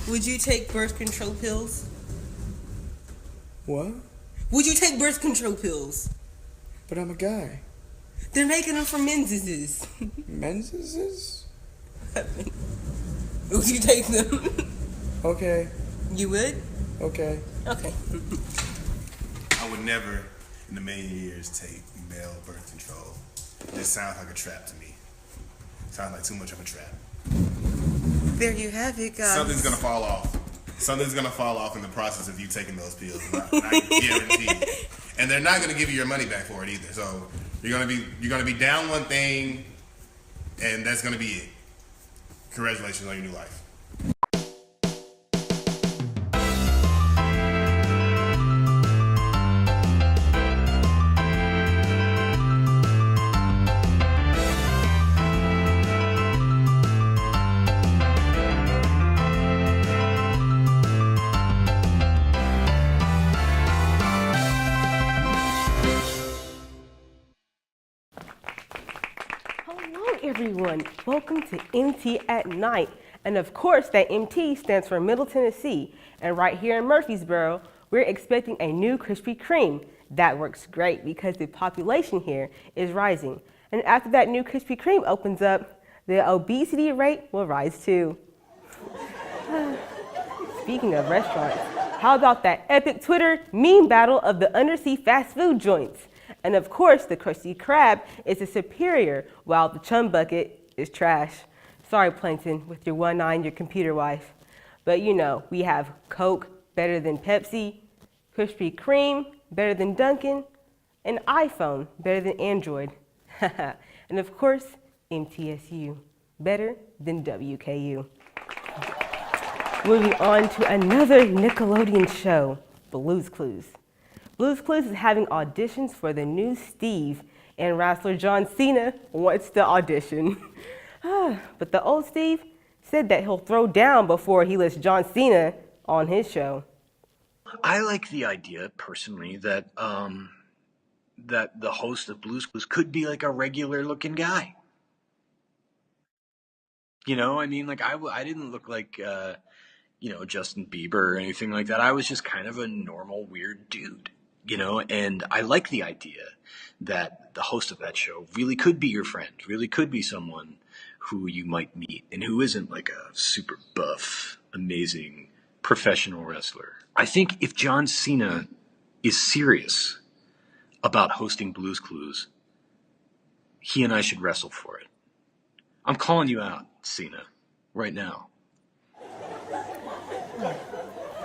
Would you take birth control pills? What? Would you take birth control pills? But I'm a guy. They're making them for menses. Menses? Would you take them? Okay. You would? Okay. Okay. I would never in a million years take male birth control. It sounds like a trap to me. Sounds like too much of a trap. There you have it, guys. Something's gonna fall off. Something's gonna fall off in the process of you taking those pills. Not guaranteed. And they're not gonna give you your money back for it either. So you're gonna be down one thing, and that's gonna be it. Congratulations on your new life. Hello everyone, welcome to MT at Night. And of course that MT stands for Middle Tennessee. And right here in Murfreesboro, we're expecting a new Krispy Kreme. That works great because the population here is rising. And after that new Krispy Kreme opens up, the obesity rate will rise too. Speaking of restaurants, how about that epic Twitter meme battle of the undersea fast food joints? And of course, the Krusty Krab is the superior, while the Chum Bucket is trash. Sorry, Plankton, with your one eye and your computer wife. But you know, we have Coke better than Pepsi, Krispy Kreme better than Dunkin', and iPhone better than Android. And of course, MTSU better than WKU. Moving on to another Nickelodeon show, Blue's Clues. Blue's Clues is having auditions for the new Steve, and wrestler John Cena wants to audition. But the old Steve said that he'll throw down before he lets John Cena on his show. I like the idea personally that that the host of Blue's Clues could be like a regular looking guy. You know, I mean, like I didn't look like Justin Bieber or anything like that. I was just kind of a normal weird dude. You know, and I like the idea that the host of that show really could be your friend, really could be someone who you might meet and who isn't like a super buff, amazing professional wrestler. I think if John Cena is serious about hosting Blue's Clues, he and I should wrestle for it. I'm calling you out, Cena, right now.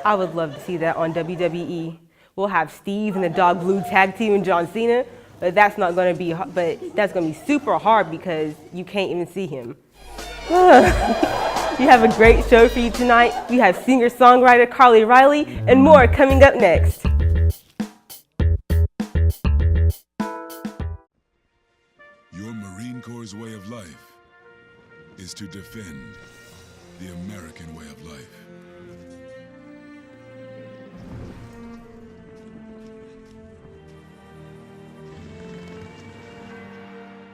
I would love to see that on WWE. We'll have Steve and the Dog Blue tag team and John Cena, but that's going to be super hard because you can't even see him. We have a great show for you tonight. We have singer-songwriter Carlee Reilly and more coming up next. Your Marine Corps' way of life is to defend the American way of life.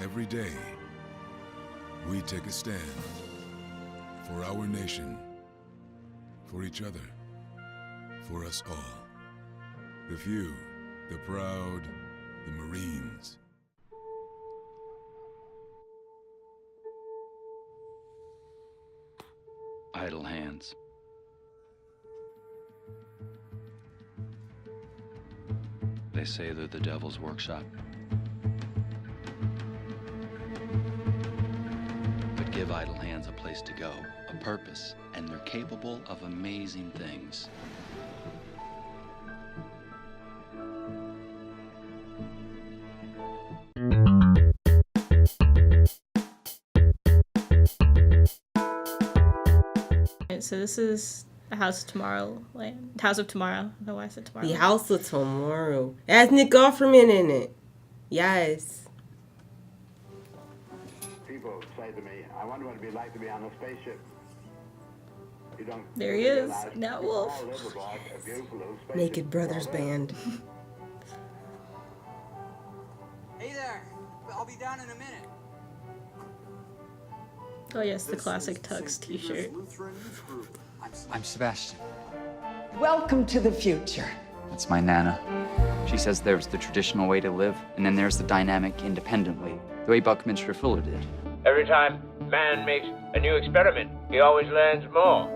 Every day, we take a stand for our nation, for each other, for us all. The few, the proud, the Marines. Idle hands. They say they're the devil's workshop. But give idle hands a place to go, a purpose, and they're capable of amazing things. So this is the House of Tomorrow. House of Tomorrow. I don't know why I said tomorrow. The House of Tomorrow. It has Nick Offerman in it. Yes. People say to me, I wonder what it'd be like to be on a spaceship. You don't There he is. Now Wolf. Naked Brothers Band. Hey there. I'll be down in a minute. Oh yes, the classic Tux t-shirt. I'm Sebastian. Welcome to the future. That's my Nana. She says there's the traditional way to live, and then there's the dynamic, independent way, the way Buckminster Fuller did. Every time man makes a new experiment, he always learns more.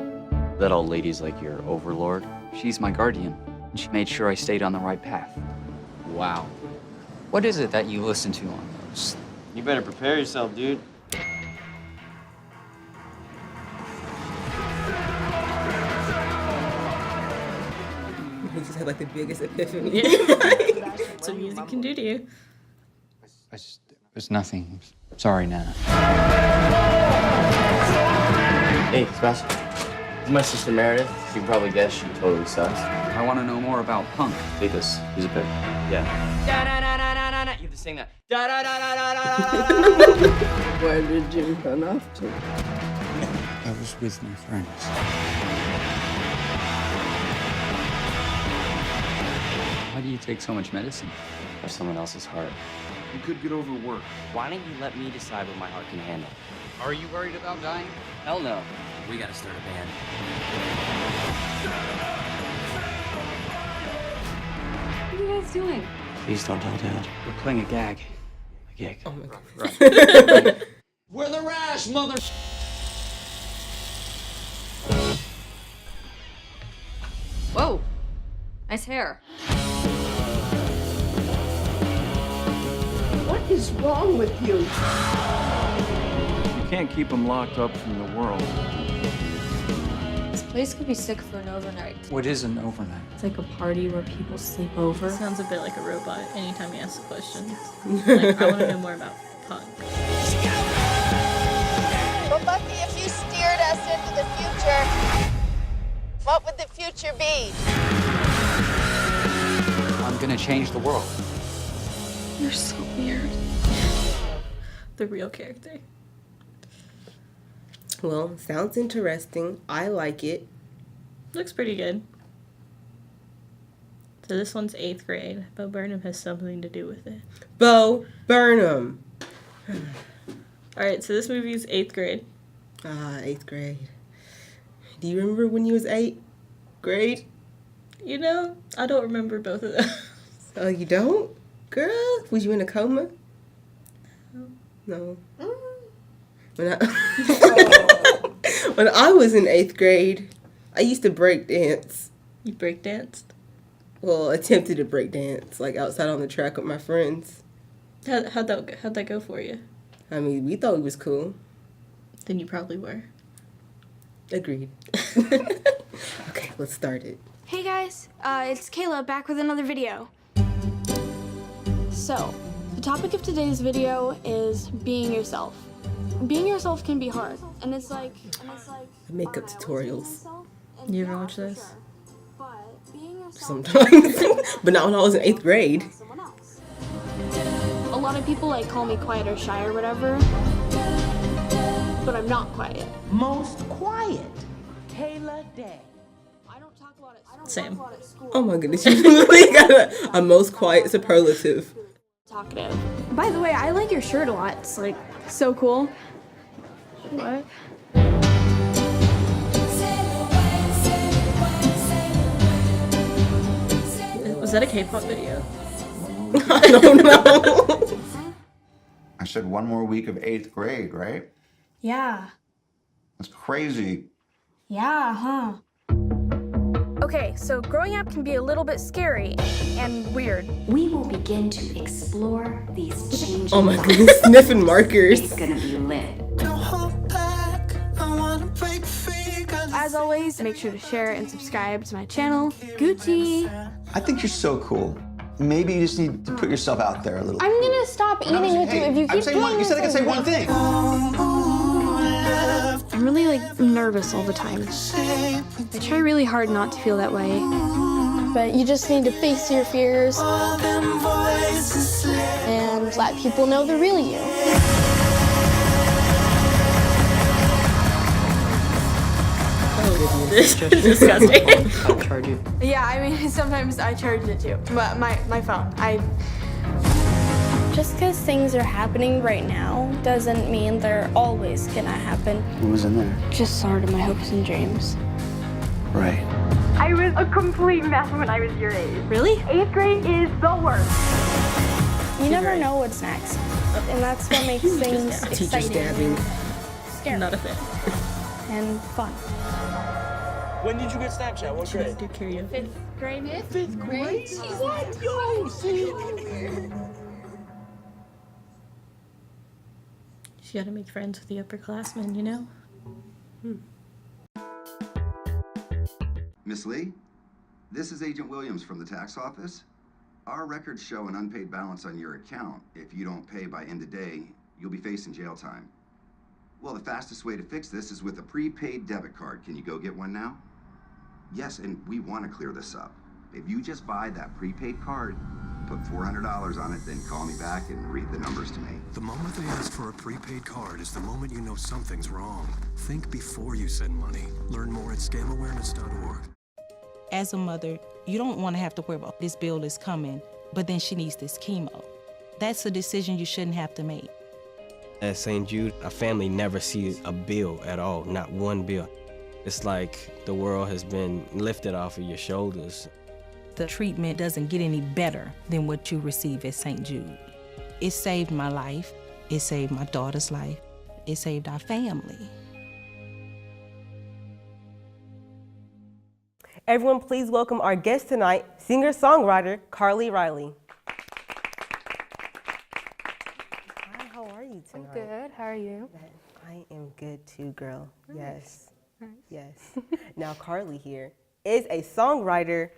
That old lady's like your overlord. She's my guardian, and she made sure I stayed on the right path. Wow. What is it that you listen to on those? You better prepare yourself, dude. He just had like the biggest epiphany. That's what music can do to you. There's nothing. Sorry, Nana. Hey, Sebastian. This is my sister Meredith. You can probably guess she totally sucks. I want to know more about punk. Take this. Here's a pick. Yeah. You have to sing that. Where did you run off to? I was with my friends. Why do you take so much medicine? For someone else's heart. You could get overworked. Why don't you let me decide what my heart can handle? Are you worried about dying? Hell no. We gotta start a band. What are you guys doing? Please don't tell Dad. We're playing a gag. A gig. Oh my god. Right. We're the Rash, mother. Whoa. Nice hair. What is wrong with you? You can't keep them locked up from the world. This place could be sick for an overnight. What is an overnight? It's like a party where people sleep over. Sounds a bit like a robot anytime you ask the question. Like, I want to know more about punk. But Bucky, if you steered us into the future, what would the future be? I'm gonna change the world. You're so weird. The real character. Well, sounds interesting. I like it. Looks pretty good. So this one's 8th grade. Bo Burnham has something to do with it. Bo Burnham. Alright, so this movie is 8th grade. 8th grade. Do you remember when you was 8th grade? You know, I don't remember both of those. Oh, you don't? Girl, was you in a coma? No. When I was in 8th grade, I used to break dance. You break danced? Well, attempted to break dance, like outside on the track with my friends. How'd that go for you? I mean, we thought it was cool. Then you probably were. Agreed. Okay, let's start it. Hey guys, it's Kayla back with another video. So, the topic of today's video is being yourself. Being yourself can be hard, and it's like Makeup tutorials. You ever watch this? Sometimes, but not when I was in 8th grade. A lot of people like call me quiet or shy or whatever, but I'm not quiet. Most quiet. Kayla Day. Same. Oh my goodness, you really got a most quiet superlative. Talkative. By the way, I like your shirt a lot. It's like so cool. What? Was that a K-pop video? I don't know. I said one more week of 8th grade, right? Yeah. That's crazy. Yeah, huh? Okay, so growing up can be a little bit scary and weird. We will begin to explore these changes. Oh my goodness, sniffing markers. It's gonna be lit. As always, make sure to share and subscribe to my channel. Gucci! I think you're so cool. Maybe you just need to put yourself out there a little. I'm gonna stop eating with you if you keep doing You said I could say one thing. I'm really nervous all the time. I try really hard not to feel that way. But you just need to face your fears and let people know the real you. This is disgusting. I'll charge you. Yeah, I mean, sometimes I charge it too. But my phone, Just because things are happening right now doesn't mean they're always gonna happen. Who was in there? Just sort of my hopes and dreams. Right. I was a complete mess when I was your age. Really? 8th grade is the worst. You never know what's next, and that's what makes things Teacher stabbing. scary, Not a fan. and fun. When did you get Snapchat? What Should I grade? do karaoke? 5th grade. 5th grade? What? Yo, see? You gotta make friends with the upperclassmen, you know? Miss Lee, this is Agent Williams from the tax office. Our records show an unpaid balance on your account. If you don't pay by end of day, you'll be facing jail time. Well, the fastest way to fix this is with a prepaid debit card. Can you go get one now? Yes, and we want to clear this up. If you just buy that prepaid card, put $400 on it, then call me back and read the numbers to me. The moment they ask for a prepaid card is the moment you know something's wrong. Think before you send money. Learn more at scamowareness.org. As a mother, you don't want to have to worry about this bill is coming, but then she needs this chemo. That's a decision you shouldn't have to make. At St. Jude, a family never sees a bill at all, not one bill. It's like the world has been lifted off of your shoulders. The treatment doesn't get any better than what you receive at St. Jude. It saved my life. It saved my daughter's life. It saved our family. Everyone, please welcome our guest tonight, singer-songwriter Carlee Reilly. Hi, how are you tonight? I'm good. How are you? I am good too, girl. Nice. Yes. Nice. Yes. Now, Carlee here is a songwriter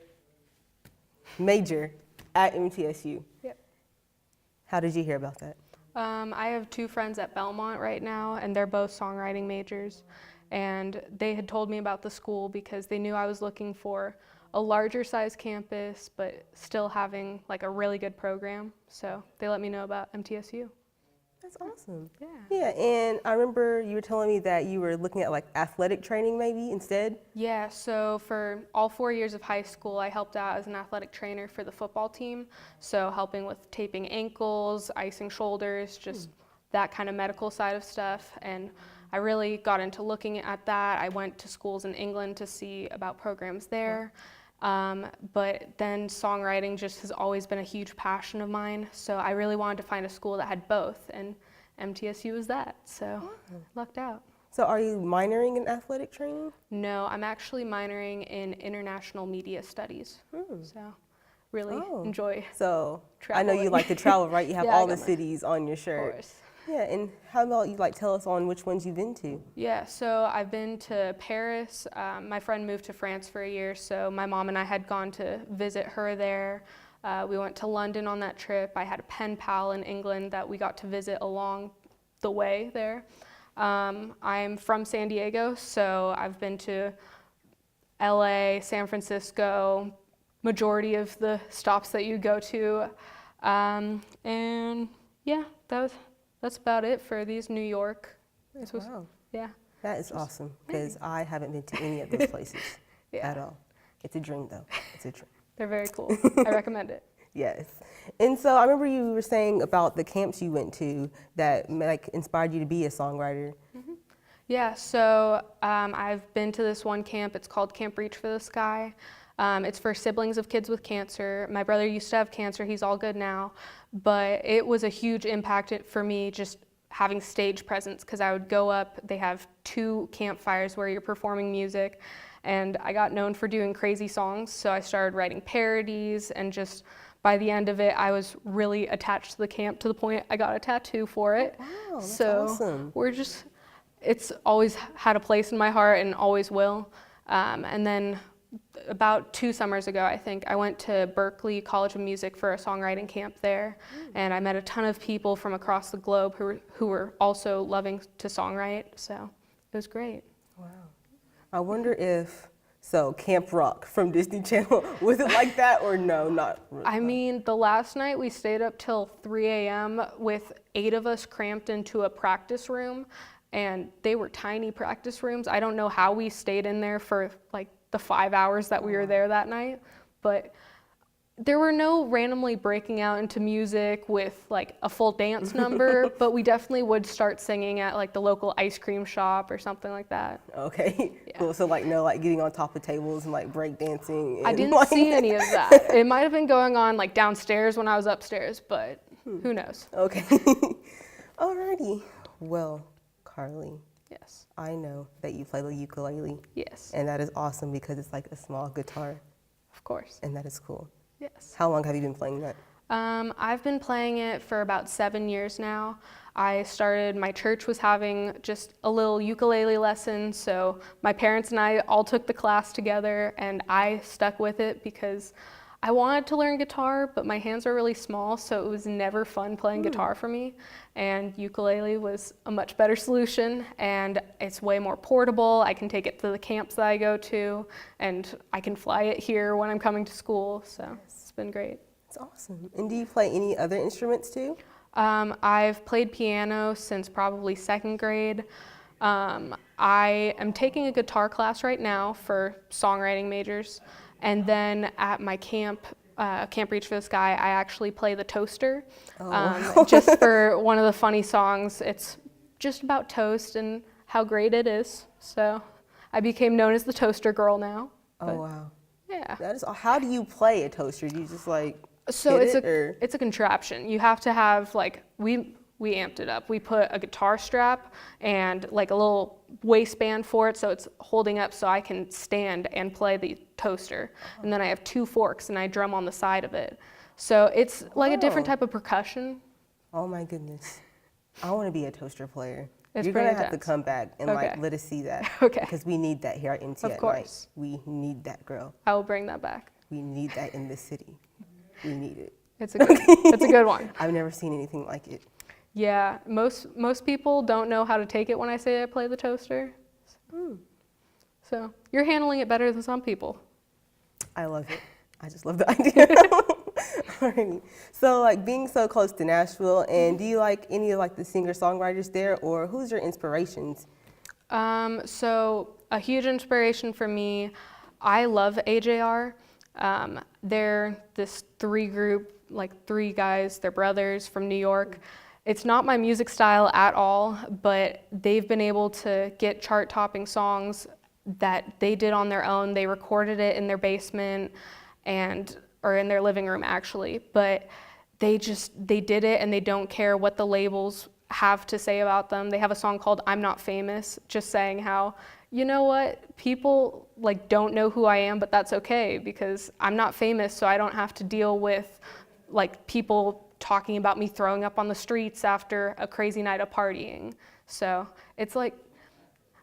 major at MTSU. Yep. How did you hear about that? I have two friends at Belmont right now, and they're both songwriting majors. And they had told me about the school because they knew I was looking for a larger size campus, but still having like a really good program. So they let me know about MTSU. That's awesome. Yeah. Yeah, and I remember you were telling me that you were looking at like athletic training maybe instead? Yeah, so for all 4 years of high school, I helped out as an athletic trainer for the football team. So helping with taping ankles, icing shoulders, just that kind of medical side of stuff. And I really got into looking at that. I went to schools in England to see about programs there. But then songwriting just has always been a huge passion of mine. So I really wanted to find a school that had both, and MTSU was that. So lucked out. So are you minoring in athletic training? No, I'm actually minoring in international media studies. So really enjoy So traveling. I know you like to travel, right? You have Yeah, all I the got my- cities on your shirt. Of course. Yeah, and how about you like tell us on which ones you've been to? Yeah, so I've been to Paris. My friend moved to France for a year, so my mom and I had gone to visit her there. We went to London on that trip. I had a pen pal in England that we got to visit along the way there. I'm from San Diego, so I've been to LA, San Francisco, majority of the stops that you go to. And yeah, that's about it for these New York. Wow. Yeah. That is awesome, because I haven't been to any of those places at all. It's a dream, though. It's a dream. They're very cool. I recommend it. Yes. And so I remember you were saying about the camps you went to that like inspired you to be a songwriter. Yeah, so I've been to this one camp. It's called Camp Reach for the Sky. It's for siblings of kids with cancer. My brother used to have cancer. He's all good now. But it was a huge impact for me just having stage presence, because I would go up. They have 2 campfires where you're performing music. And I got known for doing crazy songs. So I started writing parodies, and just by the end of it, I was really attached to the camp to the point I got a tattoo for it. Oh, wow, that's so awesome. It's always had a place in my heart and always will. And then about 2 summers ago, I think, I went to Berklee College of Music for a songwriting camp there. And I met a ton of people from across the globe who were also loving to songwrite. So it was great. Wow. I wonder if, so Camp Rock from Disney Channel, was it like that or no, not really? I mean, the last night we stayed up till 3 a.m. with 8 of us cramped into a practice room, and they were tiny practice rooms. I don't know how we stayed in there for like the 5 hours that we were there that night, but There were no randomly breaking out into music with like a full dance number, but we definitely would start singing at like the local ice cream shop or something like that. Okay, cool. So like no like getting on top of tables and like break dancing. I didn't see any of that. It might have been going on like downstairs when I was upstairs, but who knows? Okay. Alrighty. Well, Carlee. Yes. I know that you play the ukulele. Yes. And that is awesome because it's like a small guitar. Of course. And that is cool. Yes. How long have you been playing that? I've been playing it for about 7 years now. My church was having just a little ukulele lesson, so my parents and I all took the class together, and I stuck with it because I wanted to learn guitar, but my hands are really small, so it was never fun playing guitar for me. And ukulele was a much better solution, and it's way more portable. I can take it to the camps that I go to, and I can fly it here when I'm coming to school, so it's been great. It's awesome. And do you play any other instruments too? I've played piano since probably 2nd grade. I am taking a guitar class right now for songwriting majors. And then at my camp, Camp Reach for the Sky, I actually play the toaster. Just for one of the funny songs. It's just about toast and how great it is. So I became known as the toaster girl now. Oh, wow. Yeah. That is, how do you play a toaster? Do you just like So hit it's a contraption. You have to have like, we amped it up. We put a guitar strap and like a little waistband for it so it's holding up so I can stand and play the toaster. And then I have 2 forks and I drum on the side of it. So it's like a different type of percussion. Oh my goodness. I want to be a toaster player. It's You're pretty going to have to intense. come back and Okay. like let us see that. Okay. Because we need that here at NT Of at course. night. We need that, girl. I will bring that back. We need that in this city. We need it. It's a good one. I've never seen anything like it. Yeah, most people don't know how to take it when I say I play the toaster. So you're handling it better than some people. I love it. I just love the idea. Alrighty. So like being so close to Nashville, and do you like any of like the singer-songwriters there, or who's your inspirations? So a huge inspiration for me, I love AJR. They're this 3 guys, they're brothers from New York. It's not my music style at all, but they've been able to get chart-topping songs that they did on their own. They recorded it in their basement or in their living room actually, but they did it and they don't care what the labels have to say about them. They have a song called I'm Not Famous, just saying how, you know what, people like don't know who I am, but that's okay because I'm not famous, so I don't have to deal with like people talking about me throwing up on the streets after a crazy night of partying. So it's like,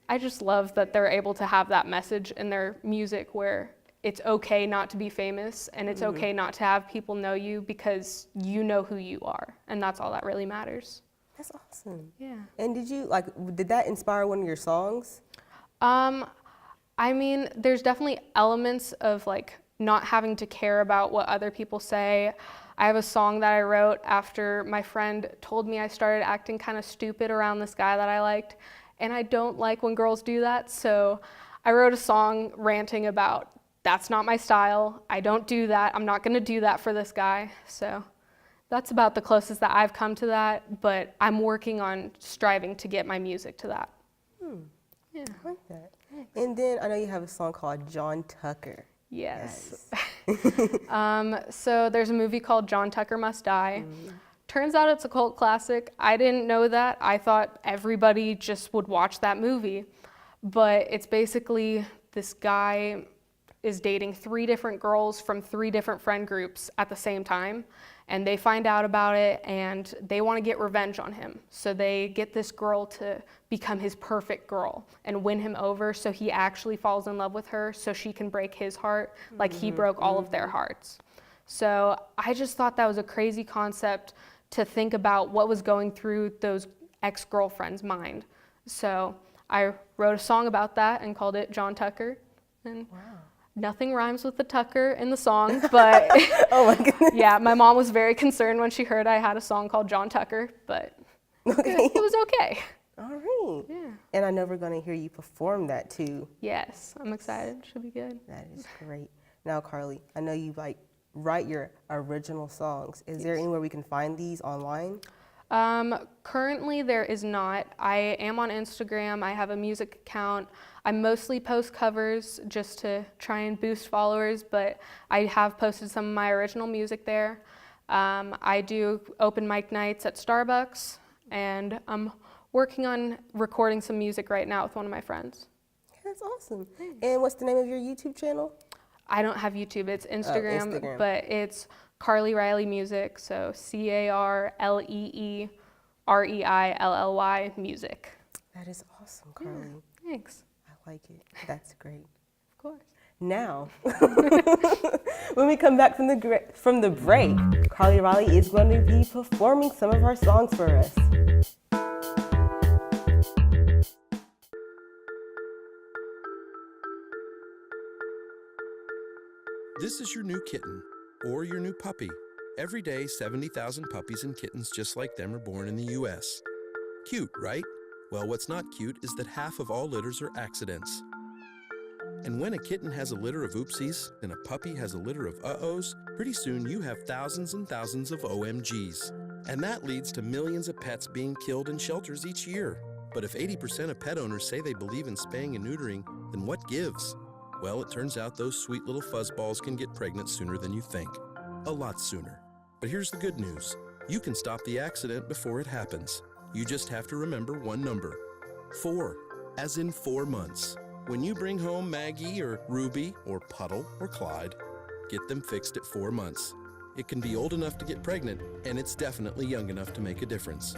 I just love that they're able to have that message in their music where it's okay not to be famous and it's okay not to have people know you because you know who you are, and that's all that really matters. That's awesome. Yeah. And did that inspire one of your songs? I mean, there's definitely elements of like not having to care about what other people say. I have a song that I wrote after my friend told me I started acting kind of stupid around this guy that I liked, and I don't like when girls do that, so I wrote a song ranting about that's not my style, I don't do that, I'm not gonna do that for this guy. So that's about the closest that I've come to that, but I'm working on striving to get my music to that. Yeah. I like that. Thanks. And then I know you have a song called John Tucker. Yes. So there's a movie called John Tucker Must Die. Turns out it's a cult classic. I didn't know that. I thought everybody just would watch that movie. But it's basically this guy is dating 3 different girls from 3 different friend groups at the same time. And they find out about it and they want to get revenge on him. So they get this girl to become his perfect girl and win him over so he actually falls in love with her so she can break his heart like he broke all of their hearts. So I just thought that was a crazy concept to think about what was going through those ex-girlfriend's mind. So I wrote a song about that and called it John Tucker. And nothing rhymes with the Tucker in the song, but oh my goodness. Yeah, my mom was very concerned when she heard I had a song called John Tucker, but it was okay. All right. Yeah. And I know we're going to hear you perform that too. Yes, I'm excited. Should be good. That is great. Now, Carlee, I know you like write your original songs. Is there anywhere we can find these online? Currently there is not. I am on Instagram. I have a music account. I mostly post covers just to try and boost followers, but I have posted some of my original music there. I do open mic nights at Starbucks, and I'm working on recording some music right now with one of my friends. That's awesome. Thanks. And what's the name of your YouTube channel? I don't have YouTube. It's Instagram, Instagram. but it's Carlee Reilly Music, so CarleeReilly Music. That is awesome, Carlee. Yeah, thanks. I like it. That's great. Of course. Now, when we come back from the break, Carlee Reilly is going to be performing some of our songs for us. This is your new kitten, or your new puppy. Every day, 70,000 puppies and kittens just like them are born in the U.S. Cute, right? Well, what's not cute is that half of all litters are accidents. And when a kitten has a litter of oopsies and a puppy has a litter of uh-ohs, pretty soon you have thousands and thousands of OMGs. And that leads to millions of pets being killed in shelters each year. But if 80% of pet owners say they believe in spaying and neutering, then what gives? Well, it turns out those sweet little fuzzballs can get pregnant sooner than you think. A lot sooner. But here's the good news. You can stop the accident before it happens. You just have to remember one number. 4, as in 4 months. When you bring home Maggie or Ruby or Puddle or Clyde, get them fixed at 4 months. It can be old enough to get pregnant, and it's definitely young enough to make a difference.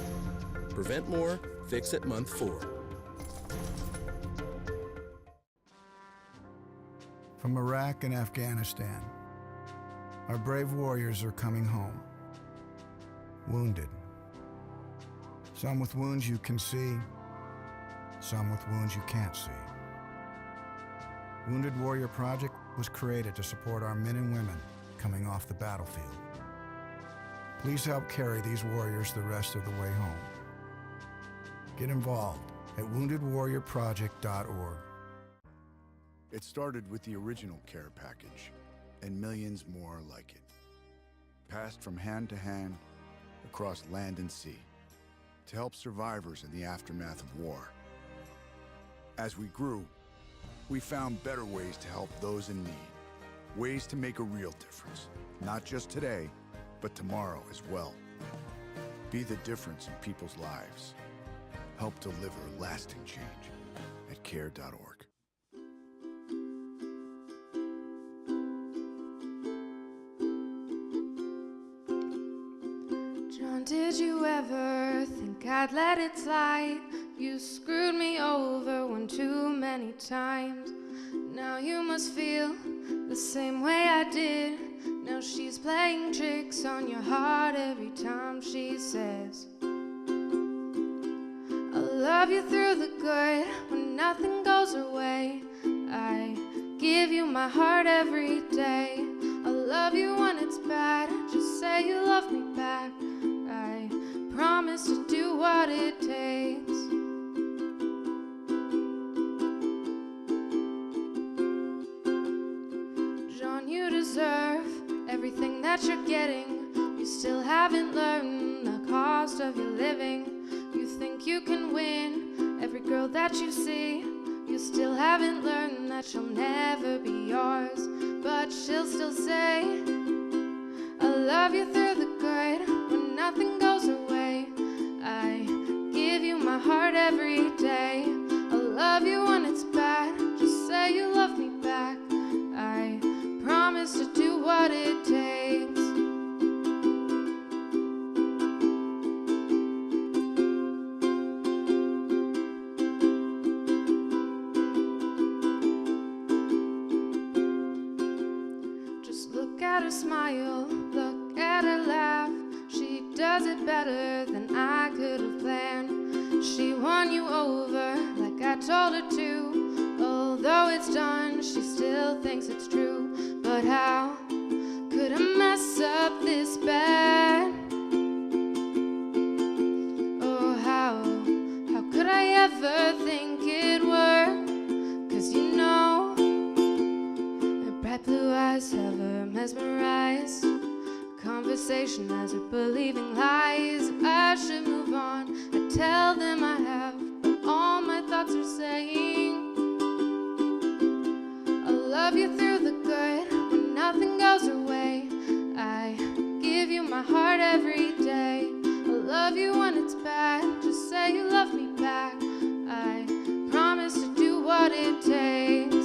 Prevent more, fix at month 4. From Iraq and Afghanistan, our brave warriors are coming home, wounded. Some with wounds you can see, some with wounds you can't see. Wounded Warrior Project was created to support our men and women coming off the battlefield. Please help carry these warriors the rest of the way home. Get involved at woundedwarriorproject.org. It started with the original care package, and millions more like it. Passed from hand to hand, across land and sea, to help survivors in the aftermath of war. As we grew, we found better ways to help those in need. Ways to make a real difference, not just today, but tomorrow as well. Be the difference in people's lives. Help deliver lasting change at care.org. John, did you ever think I'd let it slide? You screwed me over one too many times. Now you must feel the same way I did. Now she's playing tricks on your heart every time she says, I'll love you through the good when nothing goes her way. I give you my heart every day. I'll love you when it's bad, just say you love me back. I promise to do what it takes. John, you deserve everything that you're getting. You still haven't learned the cost of your living. You think you can win every girl that you see. You still haven't learned that she'll never be yours. But she'll still say, I love you through the good when nothing goes her way. I give you my heart every day. I love you when it's bad, just say you love me back. I promise to do what it takes. Just look at her smile, look at her laugh. She does it better than I could have planned. She won you over like I told her to. Although it's done, she still thinks it's true. But how could I mess up this bad? Oh, how could I ever think it worked? 'Cause you know, her bright blue eyes have her mesmerized. Conversation has her believing lies. I should move on. I tell them I have, but all my thoughts are saying I'll love you through the good when nothing goes her way. I give you my heart every day. I'll love you when it's bad. Just say you love me back. I promise to do what it takes.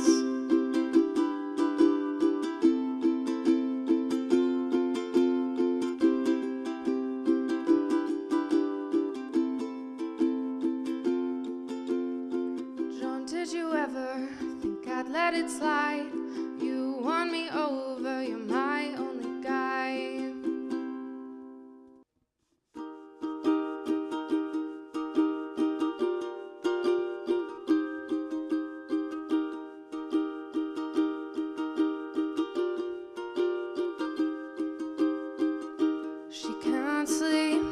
Did you ever think I'd let it slide? You won me over, you're my only guy. She can't sleep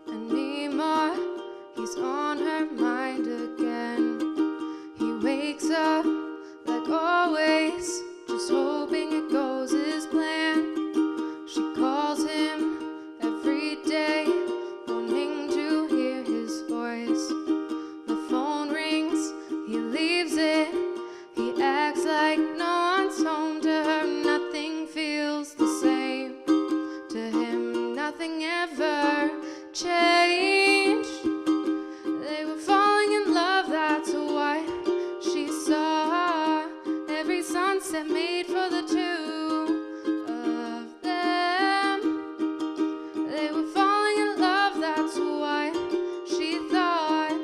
anymore. He's on her mind again. Wakes up like always, just hoping it goes his plan. She calls him every day, wanting to hear his voice. The phone rings, he leaves it. He acts like no one's home to her. Nothing feels the same to him. Nothing ever changed. They were falling in love, that's what she saw. Every sunset made for the two of them. They were falling in love, that's what she thought.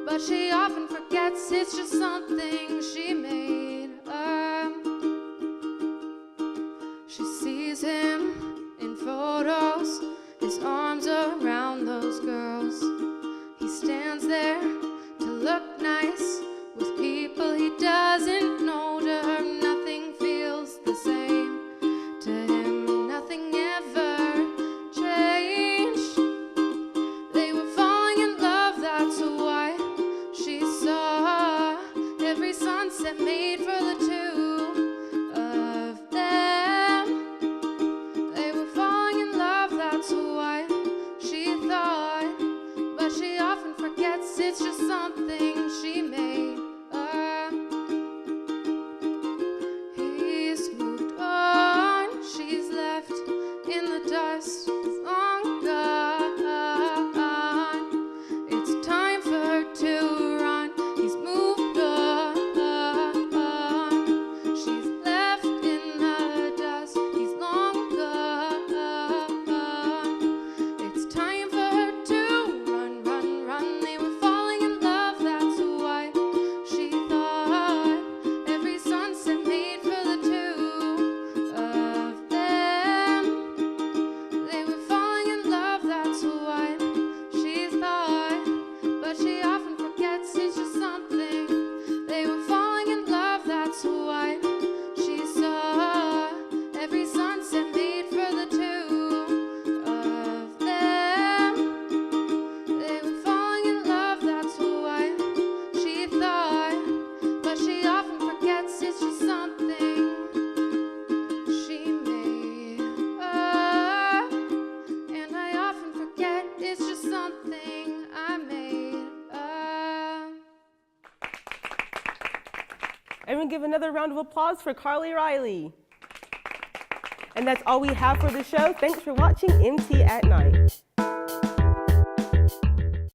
But she often forgets it's just something she made up. She sees him in photos, his arms around those girls. He stands there to look nice with people he doesn't know. To her, nothing feels the same. To him, nothing ever changed. They were falling in love, that's what she saw. Every sunset made for the two of them. They were falling in love, that's what she thought. But she often forgets it's just something she made. He's moved on, she's left in the dust, long gone. It's time for her to run. He's moved on, she's left in the dust. He's long gone. It's time for her to run, run, run. They were falling in love, that's what she thought. Every sunset made for the two of them. They were falling in love, that's what she thought. But she often forgets it's just something. They were falling in love, that's what she saw. Every sunset made for the two of them. They were falling in love, that's what she thought. But she often forgets it's just something she made up. And I often forget it's just something I made up. Everyone give another round of applause for Carlee Reilly. And that's all we have for the show. Thanks for watching NT at Night.